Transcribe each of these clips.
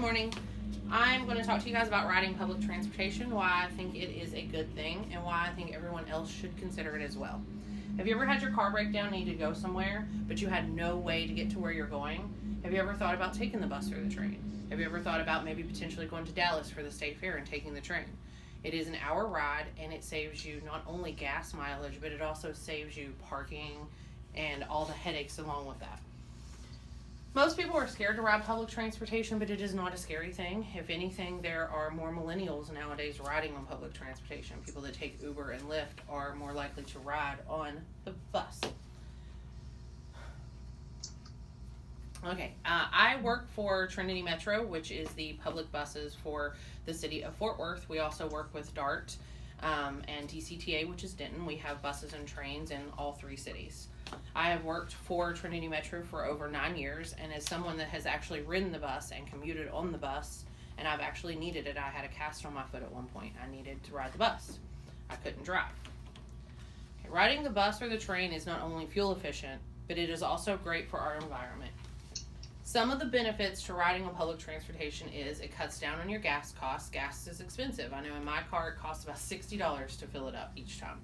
morning. I'm going to talk to you guys about riding public transportation, why I think it is a good thing, and why I think everyone else should consider it as well. Have you ever had your car break down and need to go somewhere, but you had no way to get to where you're going? Have you ever thought about taking the bus or the train? Have you ever thought about maybe potentially going to Dallas for the state fair and taking the train? It is an hour ride, and it saves you not only gas mileage, but it also saves you parking and all the headaches along with that. Most people are scared to ride public transportation, but it is not a scary thing. If anything, there are more millennials nowadays riding on public transportation. People that take Uber and Lyft are more likely to ride on the bus. Okay, I work for Trinity Metro, which is the public buses for the city of Fort Worth. We also work with DART and DCTA, which is Denton. We have buses and trains in all three cities. I have worked for Trinity Metro for over 9 years, and as someone that has actually ridden the bus and commuted on the bus, and I've actually needed it. I had a cast on my foot at one point. I needed to ride the bus. I couldn't drive. Okay, riding the bus or the train is not only fuel efficient, but it is also great for our environment. Some of the benefits to riding on public transportation is it cuts down on your gas costs. Gas is expensive. I know in my car it costs about $60 to fill it up each time.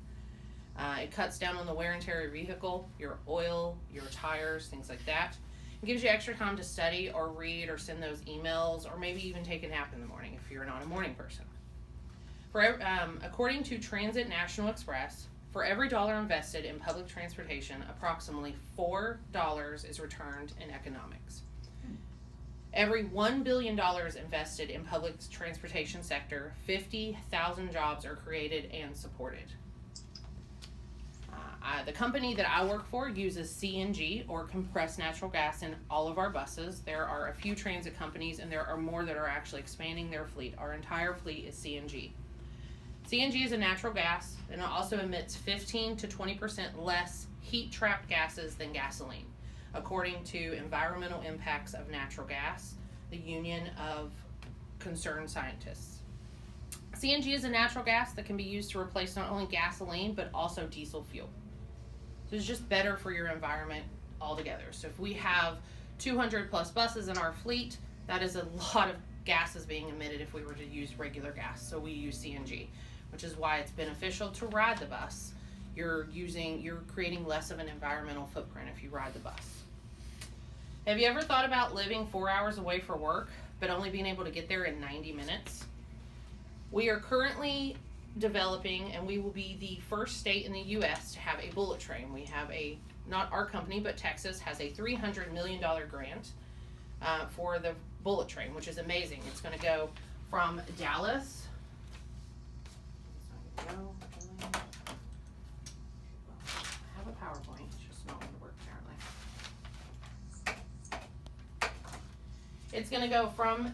It cuts down on the wear and tear of your vehicle, your oil, your tires, things like that. It gives you extra time to study or read or send those emails or maybe even take a nap in the morning if you're not a morning person. According to Transit National Express, for every dollar invested in public transportation, approximately $4 is returned in economics. Every $1 billion invested in public transportation sector, 50,000 jobs are created and supported. The company that I work for uses CNG or compressed natural gas in all of our buses. There are a few transit companies and there are more that are actually expanding their fleet. Our entire fleet is CNG. CNG is a natural gas and it also emits 15 to 20% less heat-trapped gases than gasoline, according to Environmental Impacts of Natural Gas, the Union of Concerned Scientists. CNG is a natural gas that can be used to replace not only gasoline, but also diesel fuel. So it's just better for your environment altogether. So if we have 200 plus buses in our fleet, that is a lot of gases being emitted if we were to use regular gas. So we use CNG, which is why it's beneficial to ride the bus. You're creating less of an environmental footprint if you ride the bus. Have you ever thought about living 4 hours away for work, but only being able to get there in 90 minutes? We are currently developing, and we will be the first state in the U.S. to have a bullet train. We have not our company, but Texas has a $300 million grant for the bullet train, which is amazing. It's going to go from Dallas. I have a PowerPoint, it's just not going to work apparently. It's going to go from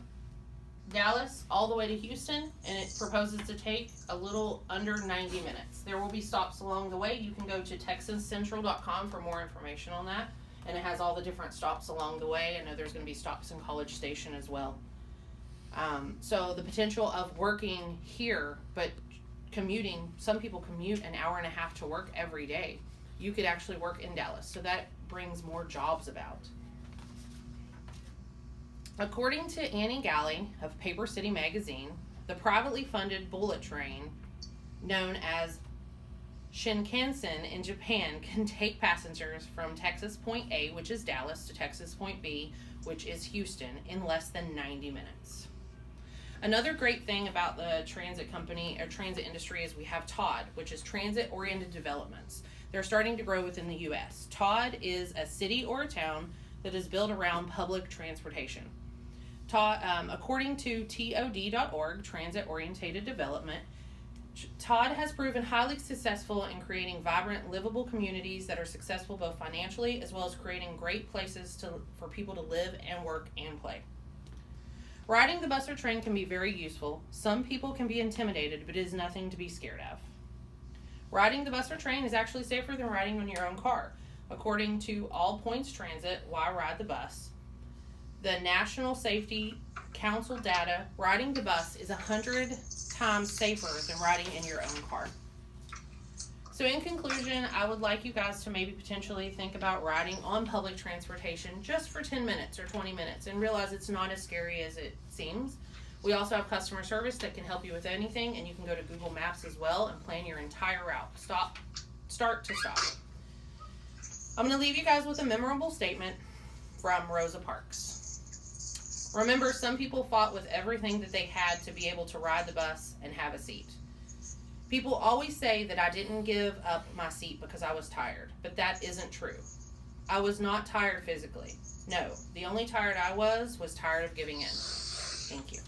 Dallas all the way to Houston, and it proposes to take a little under 90 minutes. There will be stops along the way. You can go to texascentral.com for more information on that, and it has all the different stops along the way. I know there's going to be stops in College Station as well. So the potential of working here, but commuting, some people commute an hour and a half to work every day. You could actually work in Dallas, so that brings more jobs about. According to Annie Galley of Paper City Magazine, the privately funded bullet train, known as Shinkansen in Japan, can take passengers from Texas Point A, which is Dallas, to Texas Point B, which is Houston, in less than 90 minutes. Another great thing about the transit company or transit industry is we have TOD, which is Transit-Oriented Developments. They're starting to grow within the U.S. TOD is a city or a town that is built around public transportation. According to TOD.org, Transit Oriented Development, TOD has proven highly successful in creating vibrant, livable communities that are successful both financially as well as creating great places for people to live and work and play. Riding the bus or train can be very useful. Some people can be intimidated, but it is nothing to be scared of. Riding the bus or train is actually safer than riding in your own car. According to All Points Transit, Why Ride the Bus? The National Safety Council data, riding the bus is 100 times safer than riding in your own car. So in conclusion, I would like you guys to maybe potentially think about riding on public transportation just for 10 minutes or 20 minutes and realize it's not as scary as it seems. We also have customer service that can help you with anything, and you can go to Google Maps as well and plan your entire route, start to stop. I'm going to leave you guys with a memorable statement from Rosa Parks. Remember, some people fought with everything that they had to be able to ride the bus and have a seat. People always say that I didn't give up my seat because I was tired, but that isn't true. I was not tired physically. No, the only tired I was tired of giving in. Thank you.